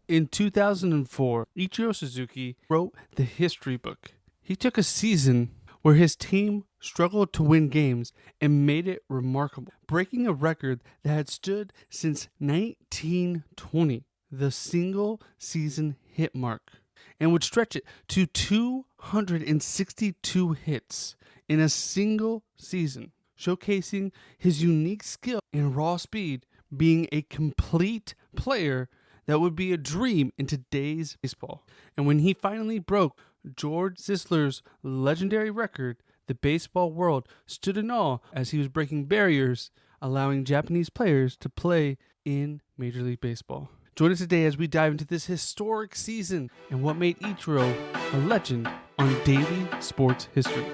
In 2004, Ichiro Suzuki wrote the history book. He took a season where his team struggled to win games and made it remarkable, breaking a record that had stood since 1920, the single season hit mark, and would stretch it to 262 hits in a single season, showcasing his unique skill and raw speed, being a complete player that would be a dream in today's baseball. And when he finally broke George Sisler's legendary record, the baseball world stood in awe as he was breaking barriers, allowing Japanese players to play in Major League Baseball. Join us today as we dive into this historic season and what made Ichiro a legend on Daily Sports History.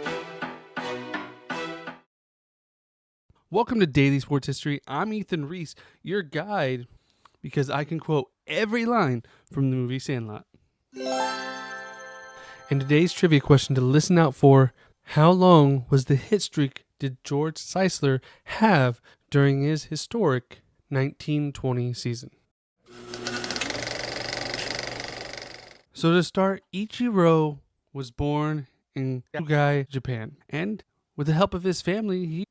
Welcome to Daily Sports History. I'm Ethan Reese, your guide, because I can quote every line from the movie Sandlot. And today's trivia question to listen out for: how long was the hit streak did George Sisler have during his historic 1920 season? So to start, Ichiro was born in Sugai, Japan, and with the help of his family, he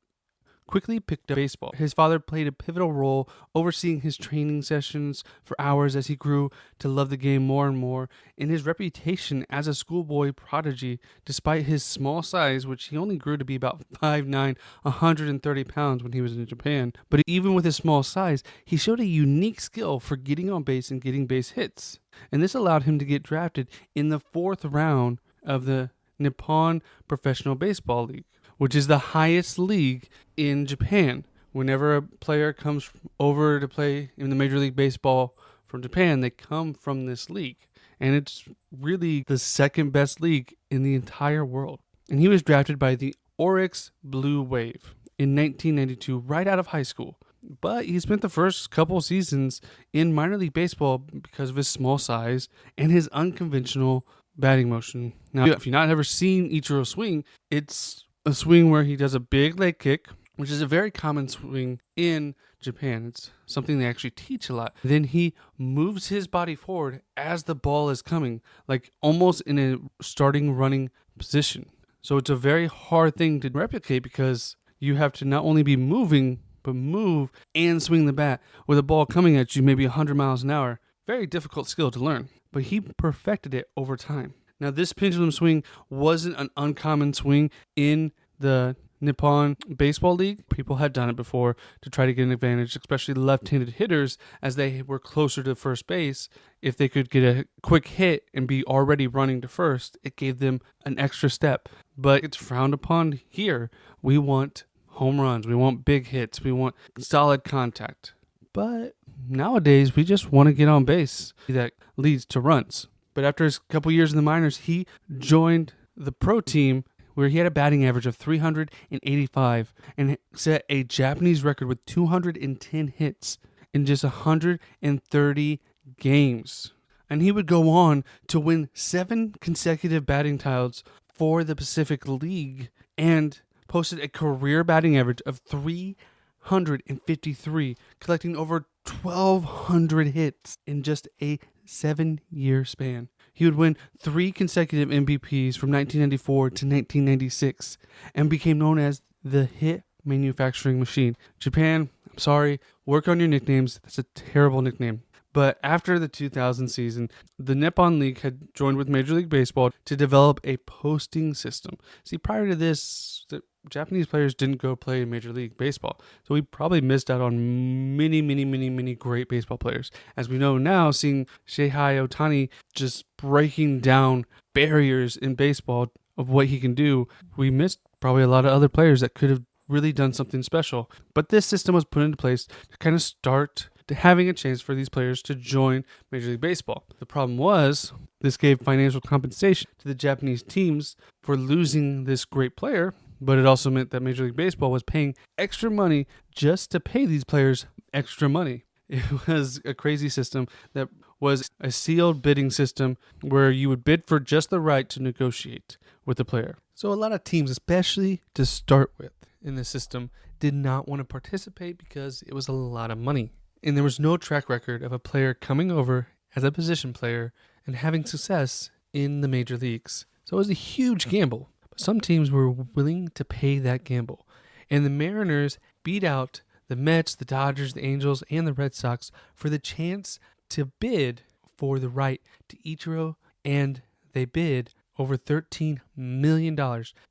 quickly picked up baseball. His father played a pivotal role, overseeing his training sessions for hours as he grew to love the game more and more. And his reputation as a schoolboy prodigy, despite his small size, which he only grew to be about 5'9", 130 pounds when he was in Japan. But even with his small size, he showed a unique skill for getting on base and getting base hits. And this allowed him to get drafted in the 4th round of the Nippon Professional Baseball League, which is the highest league in Japan. Whenever a player comes over to play in the Major League Baseball from Japan, they come from this league. And it's really the second best league in the entire world. And he was drafted by the Oryx Blue Wave in 1992, right out of high school. But he spent the first couple seasons in minor league baseball because of his small size and his unconventional batting motion. Now, if you've not ever seen Ichiro swing, it's a swing where he does a big leg kick, which is a very common swing in Japan. It's something they actually teach a lot. Then he moves his body forward as the ball is coming, like almost in a starting running position. So it's a very hard thing to replicate because you have to not only be moving, but move and swing the bat with a ball coming at you maybe 100 miles an hour. Very difficult skill to learn, but he perfected it over time. Now, this pendulum swing wasn't an uncommon swing in the Nippon Baseball League. People had done it before to try to get an advantage, especially left-handed hitters, as they were closer to first base. If they could get a quick hit and be already running to first, it gave them an extra step. But it's frowned upon here. We want home runs. We want big hits. We want solid contact. But nowadays, we just want to get on base. That leads to runs. But after a couple years in the minors, he joined the pro team where he had a batting average of 385 and set a Japanese record with 210 hits in just 130 games. And he would go on to win 7 consecutive batting titles for the Pacific League and posted a career batting average of 353, collecting over 1,200 hits in just a 7-year span. He would win 3 consecutive MVPs from 1994 to 1996 and became known as the hit manufacturing machine. Japan, I'm sorry, work on your nicknames. That's a terrible nickname. But after the 2000 season, the Nippon League had joined with Major League Baseball to develop a posting system. See, prior to this, the Japanese players didn't go play in Major League Baseball. So we probably missed out on many great baseball players. As we know now, seeing Shohei Ohtani just breaking down barriers in baseball of what he can do, we missed probably a lot of other players that could have really done something special. But this system was put into place to kind of start to having a chance for these players to join Major League Baseball. The problem was this gave financial compensation to the Japanese teams for losing this great player, but it also meant that Major League Baseball was paying extra money just to pay these players extra money. It was a crazy system that was a sealed bidding system where you would bid for just the right to negotiate with the player. So a lot of teams, especially to start with in the system, did not want to participate because it was a lot of money. And there was no track record of a player coming over as a position player and having success in the major leagues. So it was a huge gamble, but some teams were willing to pay that gamble. And the Mariners beat out the Mets, the Dodgers, the Angels, and the Red Sox for the chance to bid for the right to Ichiro, and they bid over $13 million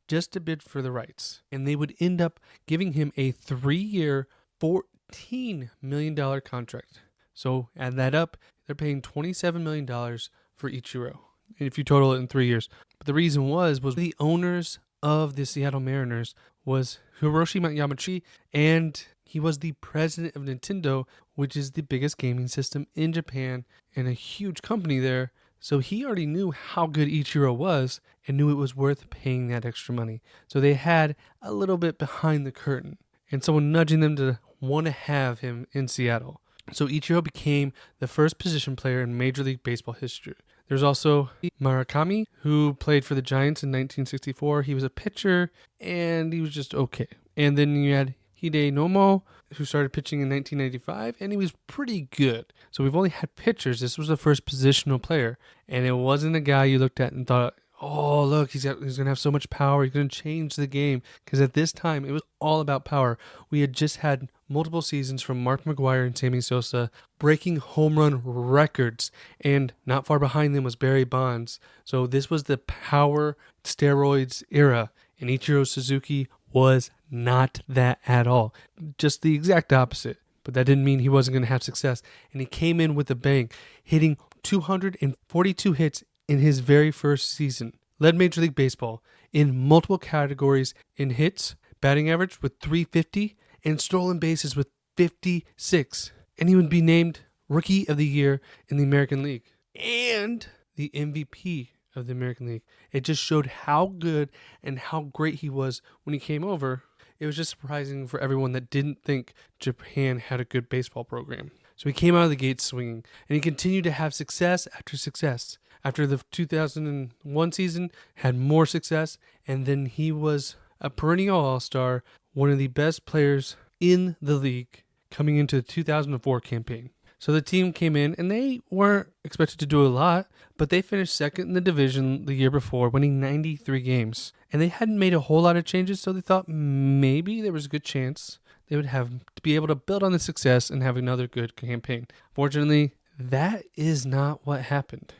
just to bid for the rights. And they would end up giving him a 3-year, $14 million contract. So add that up, they're paying $27 million for Ichiro, if you total it in 3 years. But the reason was the owners of the Seattle Mariners was Hiroshi Yamauchi, and he was the president of Nintendo, which is the biggest gaming system in Japan and a huge company there. So he already knew how good Ichiro was and knew it was worth paying that extra money. So they had a little bit behind the curtain and someone nudging them to want to have him in Seattle. So Ichiro became the first position player in Major League Baseball history. There's also Murakami, who played for the Giants in 1964. He was a pitcher, and he was just okay. And then you had Hide Nomo, who started pitching in 1995, and he was pretty good. So we've only had pitchers. This was the first positional player, and it wasn't a guy you looked at and thought, oh, look, he's going to have so much power. He's going to change the game. Because at this time, it was all about power. We had just had multiple seasons from Mark McGwire and Sammy Sosa breaking home run records. And not far behind them was Barry Bonds. So this was the power steroids era. And Ichiro Suzuki was not that at all. Just the exact opposite. But that didn't mean he wasn't going to have success. And he came in with a bang, hitting 242 hits in his very first season. Led Major League Baseball in multiple categories in hits, batting average with 350, and stolen bases with 56. And he would be named Rookie of the Year in the American League and the MVP of the American League. It just showed how good and how great he was when he came over. It was just surprising for everyone that didn't think Japan had a good baseball program. So he came out of the gate swinging, and he continued to have success after success. After the 2001 season, had more success, and then he was a perennial all-star, one of the best players in the league coming into the 2004 campaign. So the team came in, and they weren't expected to do a lot, but they finished second in the division the year before, winning 93 games. And they hadn't made a whole lot of changes, so they thought maybe there was a good chance they would have to be able to build on the success and have another good campaign. Fortunately, that is not what happened.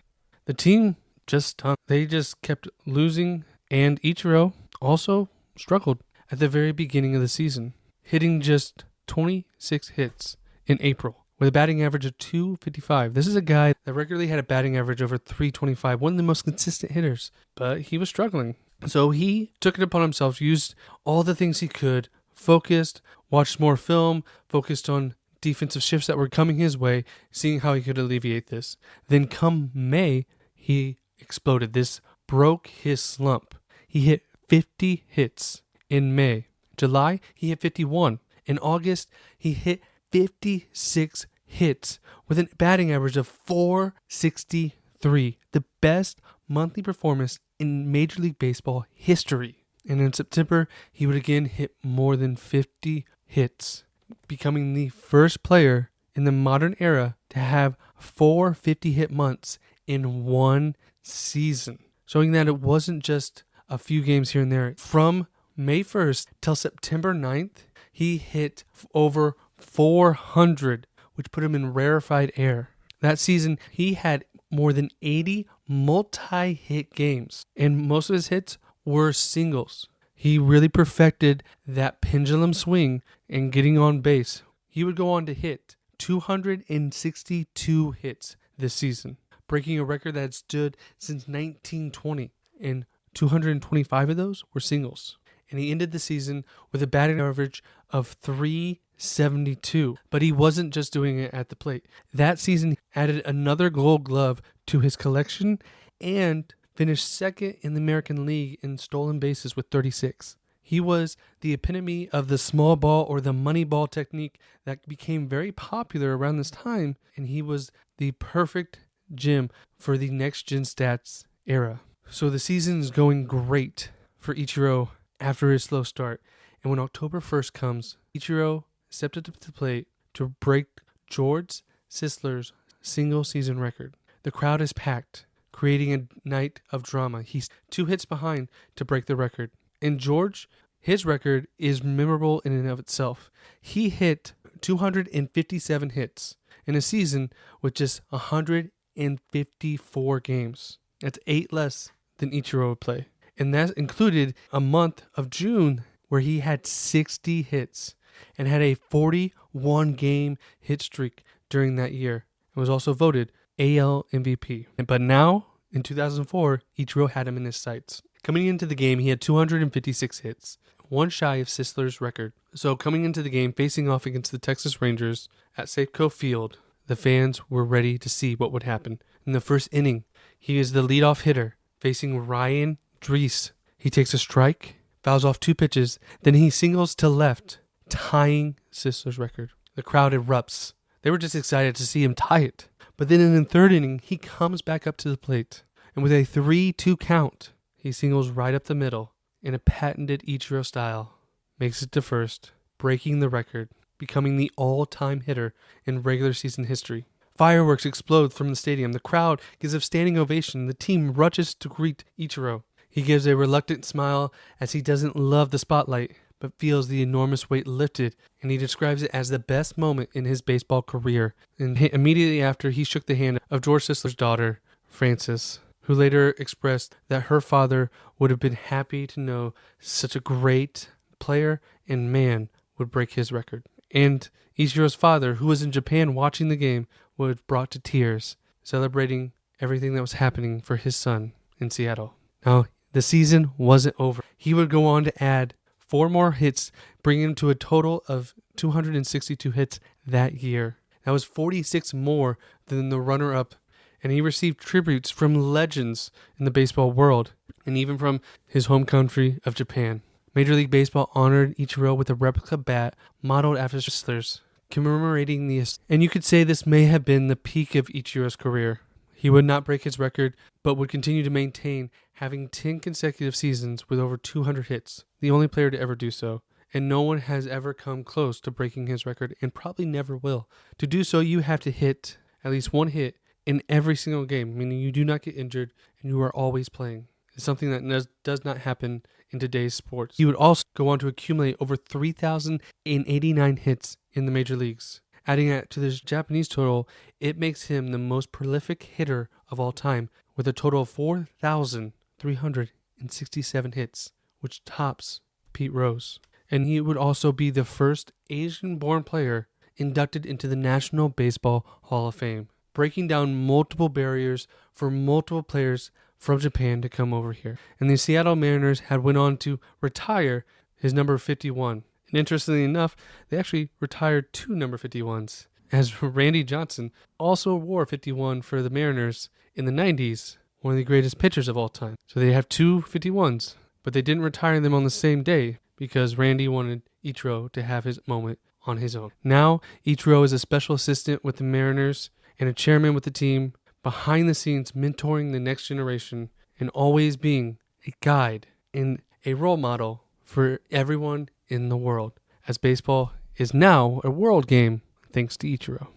The team just stunk. They just kept losing, and Ichiro also struggled at the very beginning of the season, hitting just 26 hits in April with a batting average of 255. This is a guy that regularly had a batting average over 325, one of the most consistent hitters, but he was struggling. So he took it upon himself, used all the things he could, focused, watched more film, focused on defensive shifts that were coming his way, seeing how he could alleviate this. Then come May, he exploded. This broke his slump. He hit 50 hits in May. July, he hit 51. In August, he hit 56 hits with a batting average of 463, the best monthly performance in Major League Baseball history. And in September, he would again hit more than 50 hits, becoming the first player in the modern era to have 4 50-hit months in one season, showing that it wasn't just a few games here and there. From May 1st till September 9th, he hit over 400, which put him in rarefied air. That season, he had more than 80 multi-hit games, and most of his hits were singles. He really perfected that pendulum swing and getting on base. He would go on to hit 262 hits this season, breaking a record that had stood since 1920, and 225 of those were singles. And he ended the season with a batting average of 372. But he wasn't just doing it at the plate. That season, he added another Gold Glove to his collection and finished second in the American League in stolen bases with 36. He was the epitome of the small ball or the money ball technique that became very popular around this time, and he was the perfect gem for the next gen stats era. So the season is going great for Ichiro after his slow start, and when October 1st comes, Ichiro stepped up to the plate to break George Sisler's single-season record. The crowd is packed, creating a night of drama. He's 2 hits behind to break the record. And George, his record is memorable in and of itself. He hit 257 hits in a season with just 154 games. That's 8 less than Ichiro would play. And that included a month of June where he had 60 hits and had a 41-game hit streak during that year. And was also voted AL MVP. But now, in 2004, Ichiro had him in his sights. Coming into the game, he had 256 hits, one shy of Sisler's record. So coming into the game, facing off against the Texas Rangers at Safeco Field, the fans were ready to see what would happen. In the first inning, he is the leadoff hitter, facing Ryan Drees. He takes a strike, fouls off 2 pitches, then he singles to left, tying Sisler's record. The crowd erupts. They were just excited to see him tie it. But then in the third inning, he comes back up to the plate, and with a 3-2 count, he singles right up the middle in a patented Ichiro style, makes it to first, breaking the record, becoming the all-time hitter in regular season history. Fireworks explode from the stadium. The crowd gives a standing ovation. The team rushes to greet Ichiro. He gives a reluctant smile as he doesn't love the spotlight, but feels the enormous weight lifted, and he describes it as the best moment in his baseball career. And immediately after, he shook the hand of George Sisler's daughter, Frances, who later expressed that her father would have been happy to know such a great player and man would break his record. And Ichiro's father, who was in Japan watching the game, was brought to tears, celebrating everything that was happening for his son in Seattle. Now, the season wasn't over. He would go on to add 4 more hits, bringing him to a total of 262 hits that year. That was 46 more than the runner-up, and he received tributes from legends in the baseball world, and even from his home country of Japan. Major League Baseball honored Ichiro with a replica bat modeled after Sisler's, commemorating the... And you could say this may have been the peak of Ichiro's career. He would not break his record, but would continue to maintain having 10 consecutive seasons with over 200 hits, the only player to ever do so. And no one has ever come close to breaking his record, and probably never will. To do so, you have to hit at least 1 hit in every single game, meaning you do not get injured and you are always playing. It's something that does not happen in today's sports. He would also go on to accumulate over 3,089 hits in the major leagues. Adding that to this Japanese total, it makes him the most prolific hitter of all time, with a total of 4,367 hits, which tops Pete Rose. And he would also be the first Asian-born player inducted into the National Baseball Hall of Fame, breaking down multiple barriers for multiple players from Japan to come over here. And the Seattle Mariners had went on to retire his number 51. And interestingly enough, they actually retired 2 number 51s, as Randy Johnson also wore 51 for the Mariners in the 90s, one of the greatest pitchers of all time. So they have 2 51s, but they didn't retire them on the same day because Randy wanted Ichiro to have his moment on his own. Now, Ichiro is a special assistant with the Mariners and a chairman with the team, behind the scenes mentoring the next generation and always being a guide and a role model for everyone in the world, as baseball is now a world game thanks to Ichiro.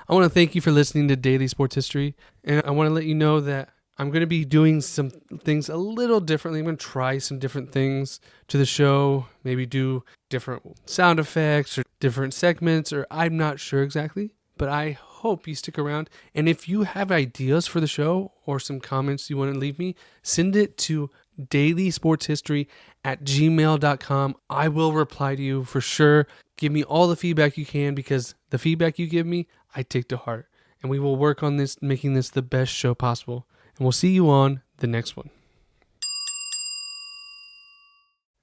I want to thank you for listening to Daily Sports History, and I want to let you know that I'm going to be doing some things a little differently. I'm going to try some different things to the show, maybe do different sound effects or different segments, or I'm not sure exactly, but I hope you stick around. And if you have ideas for the show or some comments you want to leave me, send it to dailysportshistory@gmail.com. I will reply to you for sure. Give me all the feedback you can, because the feedback you give me, I take to heart. And we will work on this, making this the best show possible. And we'll see you on the next one.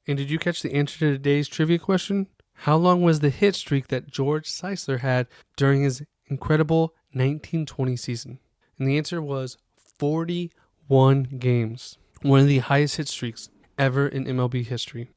And did you catch the answer to today's trivia question? How long was the hit streak that George Sisler had during his incredible 1920 season? And the answer was 41 games. One of the highest hit streaks ever in MLB history.